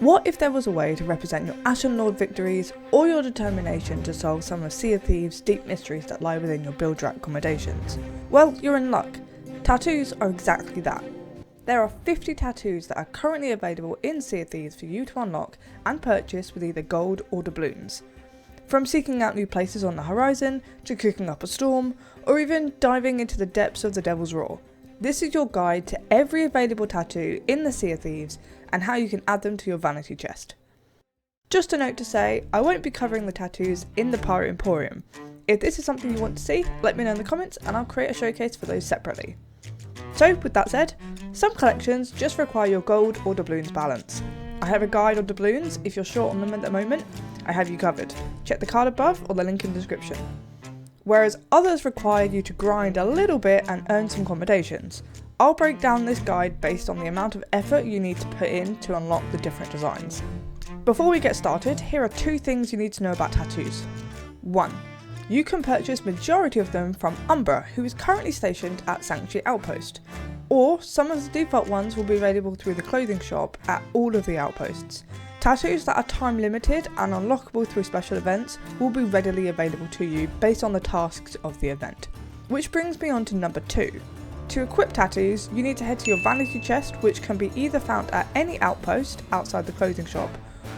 What if there was a way to represent your Ashen Lord victories or your determination to solve some of Sea of Thieves' deep mysteries that lie within your builder accommodations? Well, you're in luck. Tattoos are exactly that. There are 50 tattoos that are currently available in Sea of Thieves for you to unlock and purchase with either gold or doubloons. From seeking out new places on the horizon, to cooking up a storm, or even diving into the depths of the Devil's Roar. This is your guide to every available tattoo in the Sea of Thieves and how you can add them to your vanity chest. Just a note to say, I won't be covering the tattoos in the Pirate Emporium. If this is something you want to see, let me know in the comments and I'll create a showcase for those separately. So with that said, some collections just require your gold or doubloons balance. I have a guide on doubloons. If you're short on them at the moment, I have you covered. Check the card above or the link in the description. Whereas others require you to grind a little bit and earn some commendations. I'll break down this guide based on the amount of effort you need to put in to unlock the different designs. Before we get started, here are 2 things you need to know about tattoos. 1. You can purchase majority of them from Umbra, who is currently stationed at Sanctuary Outpost. Or some of the default ones will be available through the clothing shop at all of the outposts. Tattoos that are time limited and unlockable through special events will be readily available to you based on the tasks of the event. Which brings me on to number 2. To equip tattoos, you need to head to your vanity chest, which can be either found at any outpost outside the clothing shop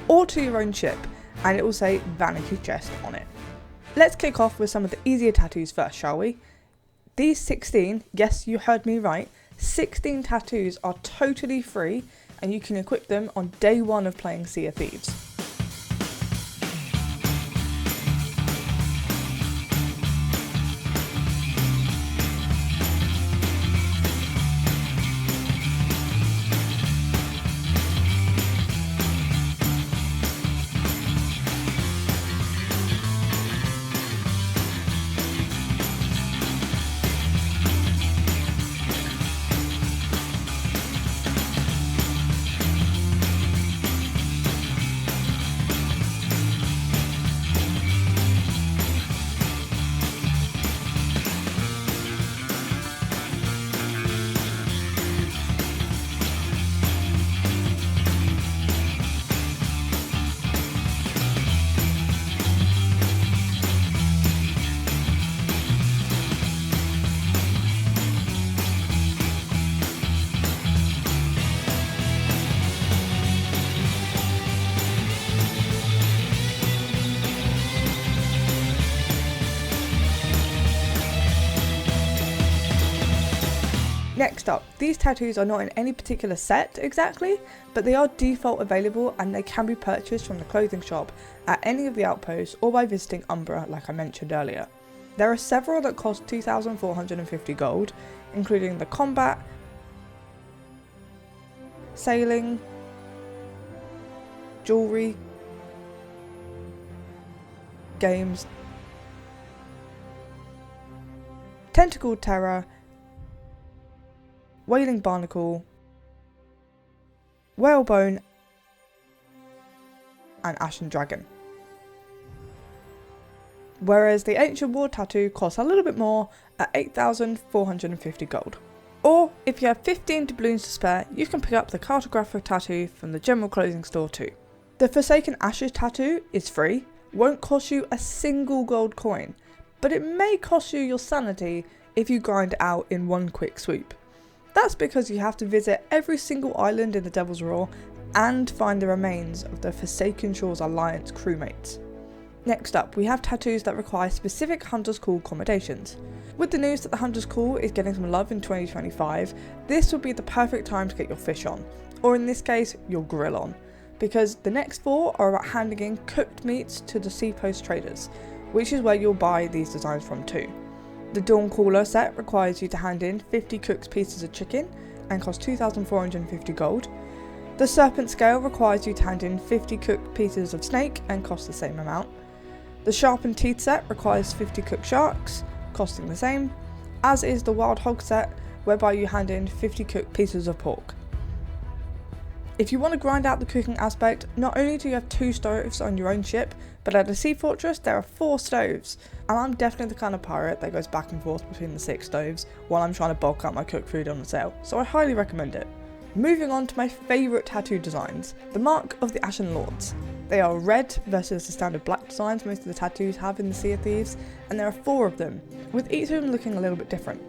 or to your own ship, and it will say vanity chest on it. Let's kick off with some of the easier tattoos first, shall we? These 16, yes you heard me right, 16 tattoos are totally free and you can equip them on day 1 of playing Sea of Thieves. Next up, these tattoos are not in any particular set exactly, but they are default available and they can be purchased from the clothing shop at any of the outposts or by visiting Umbra like I mentioned earlier. There are several that cost 2,450 gold, including the combat, sailing, jewellery, games, Tentacled Terror, Wailing Barnacle, Whalebone, and Ashen Dragon. Whereas the Ancient War tattoo costs a little bit more at 8,450 gold. Or if you have 15 doubloons to spare, you can pick up the Cartographer tattoo from the general clothing store too. The Forsaken Ashes tattoo is free, won't cost you a single gold coin, but it may cost you your sanity if you grind it out in one quick swoop. That's because you have to visit every single island in the Devil's Roar and find the remains of the Forsaken Shores Alliance crewmates. Next up, we have tattoos that require specific Hunter's Call accommodations. With the news that the Hunter's Call is getting some love in 2025, this will be the perfect time to get your fish on, or in this case, your grill on, because the next 4 are about handing in cooked meats to the seapost traders, which is where you'll buy these designs from too. The Dawn Caller set requires you to hand in 50 cooked pieces of chicken and costs 2,450 gold. The Serpent scale requires you to hand in 50 cooked pieces of snake and costs the same amount. The Sharpened Teeth set requires 50 cooked sharks, costing the same, as is the Wild Hog set, whereby you hand in 50 cooked pieces of pork. If you want to grind out the cooking aspect, not only do you have 2 stoves on your own ship, but at a sea fortress there are 4 stoves, and I'm definitely the kind of pirate that goes back and forth between the 6 stoves while I'm trying to bulk up my cooked food on the sail, so I highly recommend it. Moving on to my favourite tattoo designs, the Mark of the Ashen Lords. They are red versus the standard black designs most of the tattoos have in the Sea of Thieves, and there are 4 of them, with each of them looking a little bit different.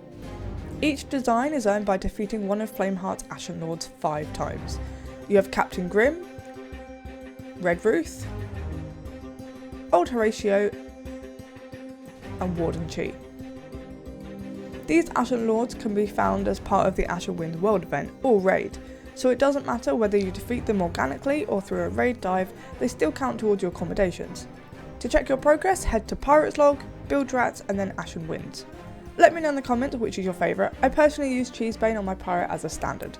Each design is earned by defeating one of Flameheart's Ashen Lords 5 times. You have Captain Grimm, Red Ruth, Old Horatio, and Warden Chi. These Ashen Lords can be found as part of the Ashen Wind World event or raid, so it doesn't matter whether you defeat them organically or through a raid dive, they still count towards your accommodations. To check your progress, head to Pirate's Log, Build Rats, and then Ashen Winds. Let me know in the comments which is your favourite. I personally use Cheesebane on my pirate as a standard.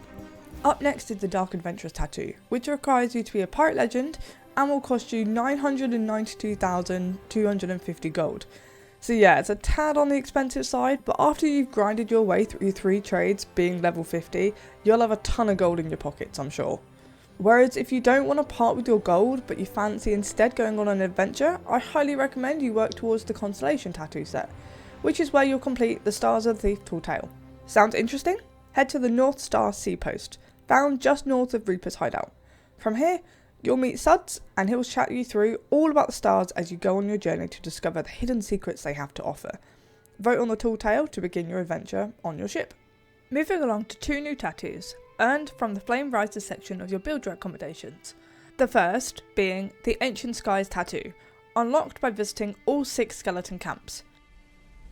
Up next is the Dark Adventurous tattoo, which requires you to be a pirate legend and will cost you 992,250 gold. So yeah, it's a tad on the expensive side, but after you've grinded your way through 3 trades, being level 50, you'll have a ton of gold in your pockets, I'm sure. Whereas if you don't want to part with your gold, but you fancy instead going on an adventure, I highly recommend you work towards the Constellation tattoo set, which is where you'll complete the Stars of the Thief Tall Tale. Sounds interesting? Head to the North Star Sea Post, found just north of Reaper's hideout. From here, you'll meet Suds, and he'll chat you through all about the stars as you go on your journey to discover the hidden secrets they have to offer. Vote on the Tall Tale to begin your adventure on your ship. Moving along to 2 new tattoos, earned from the Flame Rises section of your builder accommodations. The first being the Ancient Skies tattoo, unlocked by visiting all 6 skeleton camps.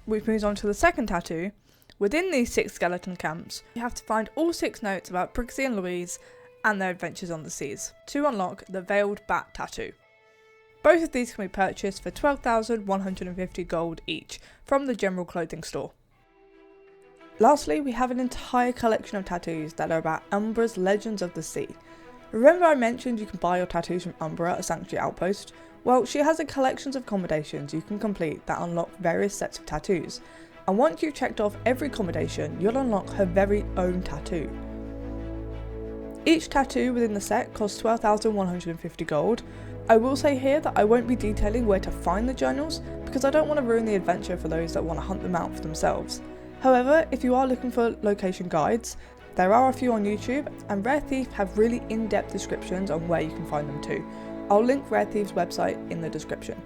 Which moves on to the second tattoo. Within these 6 skeleton camps, you have to find all 6 notes about Brixie and Louise and their adventures on the seas to unlock the Veiled Bat tattoo. Both of these can be purchased for 12,150 gold each from the general clothing store. Lastly, we have an entire collection of tattoos that are about Umbra's Legends of the Sea. Remember I mentioned you can buy your tattoos from Umbra at a Sanctuary Outpost? Well, she has a collection of accommodations you can complete that unlock various sets of tattoos, and once you've checked off every accommodation, you'll unlock her very own tattoo. Each tattoo within the set costs 12,150 gold. I will say here that I won't be detailing where to find the journals because I don't want to ruin the adventure for those that want to hunt them out for themselves. However, if you are looking for location guides, there are a few on YouTube, and Rare Thief have really in-depth descriptions on where you can find them too. I'll link Rare Thief's website in the description.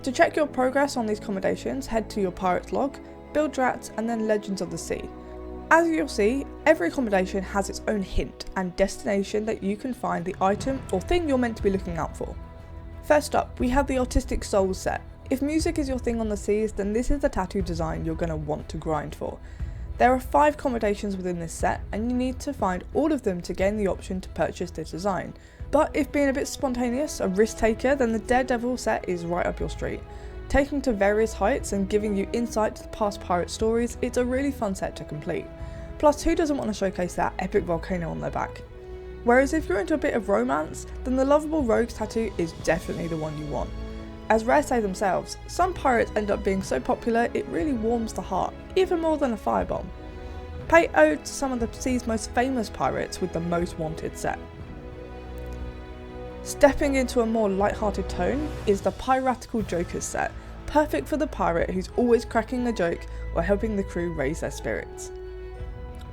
To check your progress on these accommodations, head to your Pirate's Log, Build Rats, and then Legends of the Sea. As you'll see, every accommodation has its own hint and destination that you can find the item or thing you're meant to be looking out for. First up, we have the Autistic Souls set. If music is your thing on the seas, then this is the tattoo design you're going to want to grind for. There are 5 accommodations within this set, and you need to find all of them to gain the option to purchase this design. But if being a bit spontaneous, a risk taker, then the Daredevil set is right up your street. Taking to various heights and giving you insight to the past pirate stories, it's a really fun set to complete. Plus, who doesn't want to showcase that epic volcano on their back? Whereas if you're into a bit of romance, then the Lovable Rogues tattoo is definitely the one you want. As Rare say themselves, some pirates end up being so popular it really warms the heart, even more than a firebomb. Pay ode to some of the sea's most famous pirates with the most wanted set. Stepping into a more light-hearted tone is the Piratical Jokers set, perfect for the pirate who's always cracking a joke or helping the crew raise their spirits.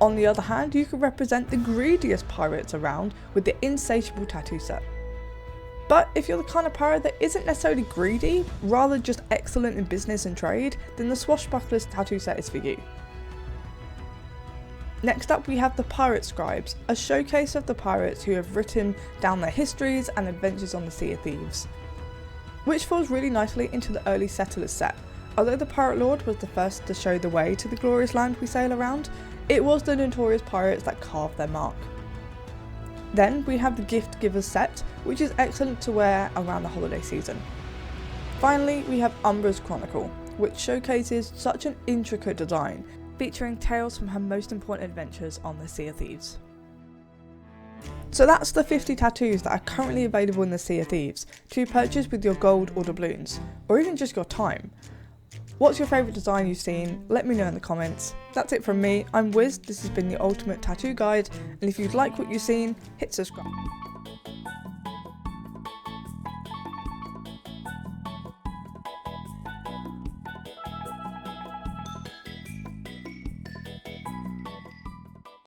On the other hand, you could represent the greediest pirates around with the Insatiable tattoo set. But if you're the kind of pirate that isn't necessarily greedy, rather just excellent in business and trade, then the Swashbucklers tattoo set is for you. Next up we have the Pirate Scribes, a showcase of the pirates who have written down their histories and adventures on the Sea of Thieves, which falls really nicely into the early Settlers set. Although the Pirate Lord was the first to show the way to the glorious land we sail around, it was the notorious pirates that carved their mark. Then we have the Gift Givers set, which is excellent to wear around the holiday season. Finally, we have Umbra's Chronicle, which showcases such an intricate design, featuring tales from her most important adventures on the Sea of Thieves. So that's the 50 tattoos that are currently available in the Sea of Thieves, to be purchased with your gold or doubloons, or even just your time. What's your favourite design you've seen? Let me know in the comments. That's it from me, I'm Wiz, this has been the Ultimate Tattoo Guide, and if you'd like what you've seen, hit subscribe.